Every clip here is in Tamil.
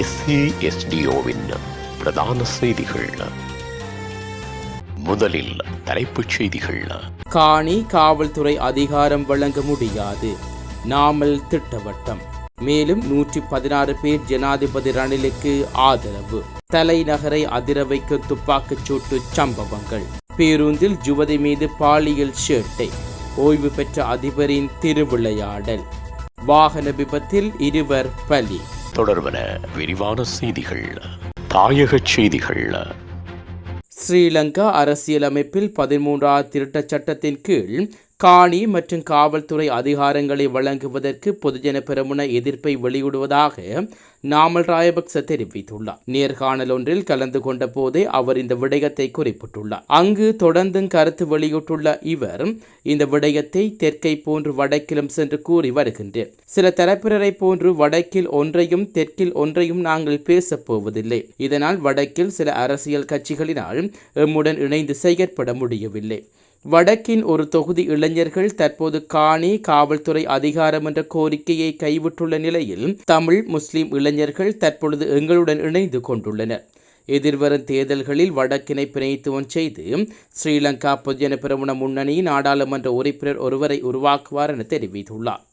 SASDOவின் பிரதான செய்திகள். முதலில் தலைப்புச் செய்திகள். காணி காவல்துறை அதிகாரம் வழங்க முடியாது, நாமல் திட்டவட்டம். மேலும் 116 பேர் ஜனாதிபதி ரணிலுக்கு ஆதரவு. தலைநகரை அதிர வைக்கும் துப்பாக்கிச் சூட்டு சம்பவங்கள். பேருந்தில் யுவதி மீது பாலியல் சேட்டை. ஓய்வு பெற்ற அதிபரின் திருவிளையாடல். வாகன விபத்தில் 2 பலி. தொடர்பன விரிவான செய்திகள். தாயக செய்திகள். ஸ்ரீலங்கா அரசியலமைப்பில் 13வது திருத்தச் சட்டத்தின் கீழ் காணி மற்றும் காவல்துறை அதிகாரங்களை வழங்குவதற்கு பொதுஜன பெரமுன எதிர்ப்பை வெளியிடுவதாக நாமல் ராயபக்ச தெரிவித்துள்ளார். நேர்காணல் ஒன்றில் கலந்து கொண்ட போதே அவர் இந்த விடயத்தை குறிப்பிட்டுள்ளார். அங்கு தொடர்ந்தும் கருத்து வெளியிட்டுள்ள இவர் இந்த விடயத்தை தெற்கை போன்று வடக்கிலும் சென்று கூறி வருகின்றேன். சில தரப்பினரை போன்று வடக்கில் ஒன்றையும் தெற்கில் ஒன்றையும் நாங்கள் பேசப் போவதில்லை. இதனால் வடக்கில் சில அரசியல் கட்சிகளினால் எம்முடன் இணைந்து செயற்பட முடியவில்லை. வடக்கின் ஒரு தொகுதி இளைஞர்கள் தற்போது காணி காவல்துறை அதிகாரம் என்ற கோரிக்கையை கைவிட்டுள்ள நிலையில் தமிழ் முஸ்லிம் இளைஞர்கள் தற்பொழுது எங்களுடன் இணைந்து கொண்டுள்ளனர். எதிர்வரும் தேர்தல்களில் வடக்கினை பிரதிநிதித்துவம் செய்து ஸ்ரீலங்கா பொதுஜன பெரமுன முன்னணி நாடாளுமன்ற உறுப்பினர் ஒருவரை உருவாக்குவார் என தெரிவித்துள்ளார்.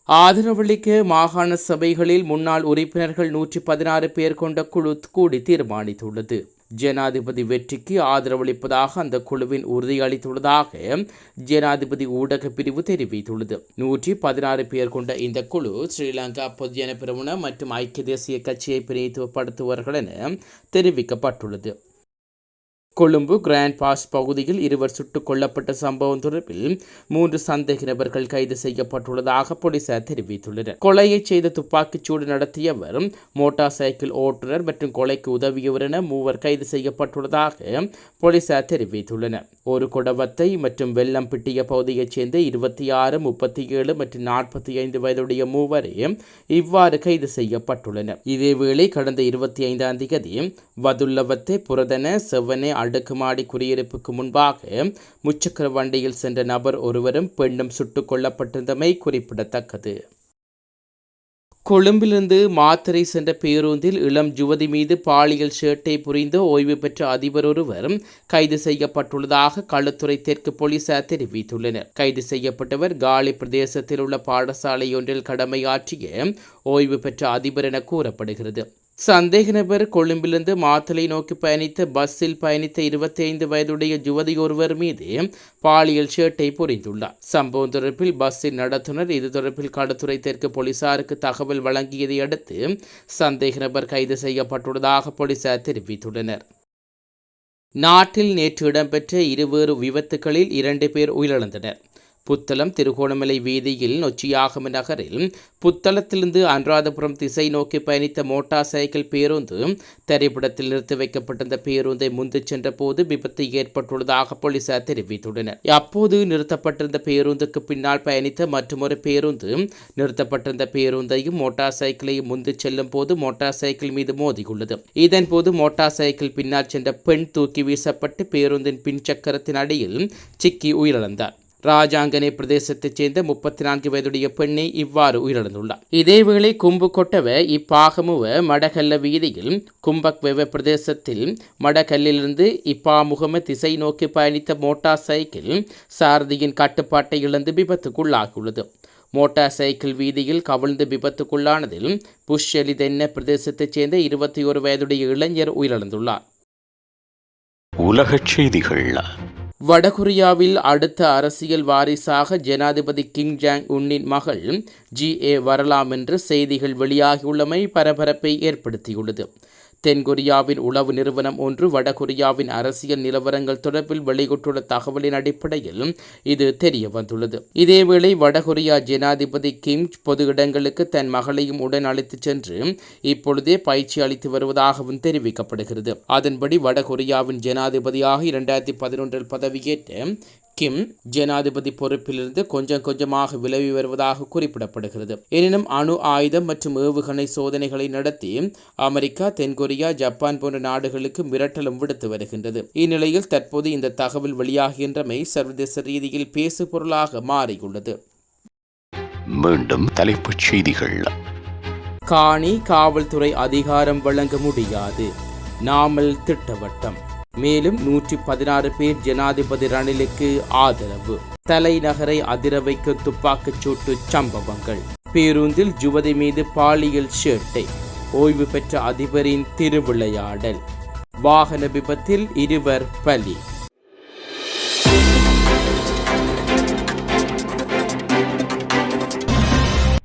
ஆதரவளிக்க மாகாண சபைகளில் முன்னாள் உறுப்பினர்கள் 116 பேர் கொண்ட குழு கூடி தீர்மானித்துள்ளது. ஜனாதிபதி வெற்றிக்கு ஆதரவளிப்பதாக அந்த குழுவின் உறுதியளித்துள்ளதாக ஜனாதிபதி ஊடக பிரிவு தெரிவித்துள்ளது. 116 பேர் கொண்ட இந்த குழு ஸ்ரீலங்கா பொதுஜன பெரமுன மற்றும் ஐக்கிய தேசிய கட்சியை பிரதிநிதித்துவப்படுத்துவார்கள் என தெரிவிக்கப்பட்டுள்ளது. கொழும்பு கிராண்ட் பாஸ் பகுதியில் 2 சுட்டுக் கொல்லப்பட்ட சம்பவம் தொடர்பில் 3 சந்தேக நபர்கள் கைது செய்யப்பட்டுள்ளதாக போலீசார் தெரிவித்துள்ளனர். கொலையை செய்த துப்பாக்கிச் சூடு நடத்தியவர், மோட்டார் சைக்கிள் ஓட்டுநர் மற்றும் கொலைக்கு உதவியவர் என 3 கைது செய்யப்பட்டுள்ளதாக போலீசார் தெரிவித்துள்ளனர். ஒரு கொடவத்தை மற்றும் வெள்ளம்பிட்டிய பகுதியைச் சேர்ந்த 26, 37 மற்றும் 45 வயதுடைய 3 இவ்வாறு கைது செய்யப்பட்டுள்ளனர். இதேவேளை கடந்த 25ஆம் தேதி வதுல்லவத்தை புரதன செவ்வனே அடுக்குமாடி குடியிருப்புக்கு முன்பாக முச்சக்கர வண்டியில் சென்ற நபர் ஒருவரும் பெண்ணும் சுட்டுக் கொல்லப்பட்டிருந்தமை குறிப்பிடத்தக்கது. கொழும்பிலிருந்து மாத்தறை சென்ற பேருந்தில் இளம் யுவதி மீது பாலியல் சேட்டை புரிந்த ஓய்வு பெற்ற அதிபர் ஒருவர் கைது செய்யப்பட்டுள்ளதாக களுத்துறை தெற்கு போலீசார் தெரிவித்துள்ளனர். கைது செய்யப்பட்டவர் காலி பிரதேசத்தில் உள்ள பாடசாலை ஒன்றில் கடமையாற்றிய ஓய்வு பெற்ற அதிபர் என கூறப்படுகிறது. சந்தேக நபர் கொழும்பிலிருந்து மாத்தளை நோக்கி பயணித்த பஸ்ஸில் பயணித்த 25 வயதுடைய யுவதி ஒருவர் மீது பாலியல் சேட்டை புரிந்துள்ளார். சம்பவம் தொடர்பில் பஸ்ஸின் நடத்துனர் இது தொடர்பில் களுத்துறை தெற்கு போலீசாருக்கு தகவல் வழங்கியதை அடுத்து சந்தேக நபர் கைது செய்யப்பட்டுள்ளதாக போலீசார் தெரிவித்துள்ளனர். நாட்டில் நேற்று இடம்பெற்ற 2 விபத்துகளில் 2 பேர் உயிரிழந்தனர். புத்தளம் திருகோணமலை வீதியில் நொச்சியாகம நகரில் புத்தளத்திலிருந்து அனுராதபுரம் திசை நோக்கி பயணித்த மோட்டார் சைக்கிள் பேருந்து திரைப்படத்தில் நிறுத்தி வைக்கப்பட்டிருந்த பேருந்தை முந்திச் சென்ற போது விபத்து ஏற்பட்டுள்ளதாக போலீசார் தெரிவித்துள்ளனர். அப்போது நிறுத்தப்பட்டிருந்த பேருந்துக்கு பின்னால் பயணித்த மற்றொரு பேருந்து நிறுத்தப்பட்டிருந்த பேருந்தையும் மோட்டார் சைக்கிளையும் முந்திச் செல்லும் போது மோட்டார் சைக்கிள் மீது மோதியுள்ளது. இதன்போது மோட்டார் சைக்கிள் பின்னால் சென்ற பெண் தூக்கி வீசப்பட்டு பேருந்தின் பின்சக்கரத்தின் அடியில் சிக்கி உயிரிழந்தார். ராஜாங்கனை பிரதேசத்தைச் சேர்ந்த 34 வயதுடைய பெண்ணை இவ்வாறு உயிரிழந்துள்ளார். இதேவேளை கும்பு கொட்டவ இப்பாகமுவ மடகல்ல வீதியில் கும்பக்வெவ பிரதேசத்தில் மடகல்லிலிருந்து இப்பாமுகம திசை நோக்கி பயணித்த மோட்டார் சைக்கிள் சாரதியின் கட்டுப்பாட்டை இழந்து விபத்துக்குள்ளாகியுள்ளது. மோட்டார் சைக்கிள் வீதியில் கவிழ்ந்து விபத்துக்குள்ளானதில் புஷ்ஷெலிதென்ன பிரதேசத்தைச் சேர்ந்த 21 வயதுடைய இளைஞர் உயிரிழந்துள்ளார். உலகச் செய்திகள். வடகொரியாவில் அடுத்த அரசியல் வாரிசாக ஜனாதிபதி கிம் ஜாங் உன்னின் மகள் ஜி.ஏ வரலாம் என்று செய்திகள் வெளியாகியுள்ளமை பரபரப்பை ஏற்படுத்தியுள்ளது. தென்கொரியாவின் உளவு நிறுவனம் ஒன்று வடகொரியாவின் அரசியல் நிலவரங்கள் தொடர்பில் வெளியிட்டுள்ள தகவலின் அடிப்படையில் இது தெரிய வந்துள்ளது. இதேவேளை வடகொரியா ஜனாதிபதி கிம் பொது இடங்களுக்கு தன் மகளையும் உடன் அழைத்துச் சென்று இப்பொழுதே பயிற்சி அளித்து வருவதாகவும் தெரிவிக்கப்படுகிறது. அதன்படி வடகொரியாவின் ஜனாதிபதியாக 2011 பதவியேற்ற கிம் ஜனாதிபதி பொறுப்பிலிருந்து கொஞ்சம் கொஞ்சமாக விலகி வருவதாக குறிப்பிடப்படுகிறது. எனினும் அணு ஆயுதம் மற்றும் ஏவுகணை சோதனைகளை நடத்தி அமெரிக்கா, தென்கொரியா, ஜப்பான் போன்ற நாடுகளுக்கு மிரட்டலும் விடுத்து வருகின்றது. இந்நிலையில் தற்போது இந்த தகவல் வெளியாகின்றமை சர்வதேச ரீதியில் பேசு பொருளாக மாறியுள்ளது. மீண்டும் தலைப்புச் செய்திகள். காணி காவல்துறை அதிகாரம் வழங்க முடியாது. நாமல் திட்டவட்டம். மேலும் 116 பேர் ஜனாதிபதி ரணிலுக்கு ஆதரவு. தலைநகரை அதிர வைக்கும் துப்பாக்கிச் சூட்டு சம்பவங்கள். பேருந்தில் யுவதி மீது பாலியல் சேட்டை. ஓய்வு பெற்ற அதிபரின் திருவிளையாடல். வாகன விபத்தில் 2 பலி.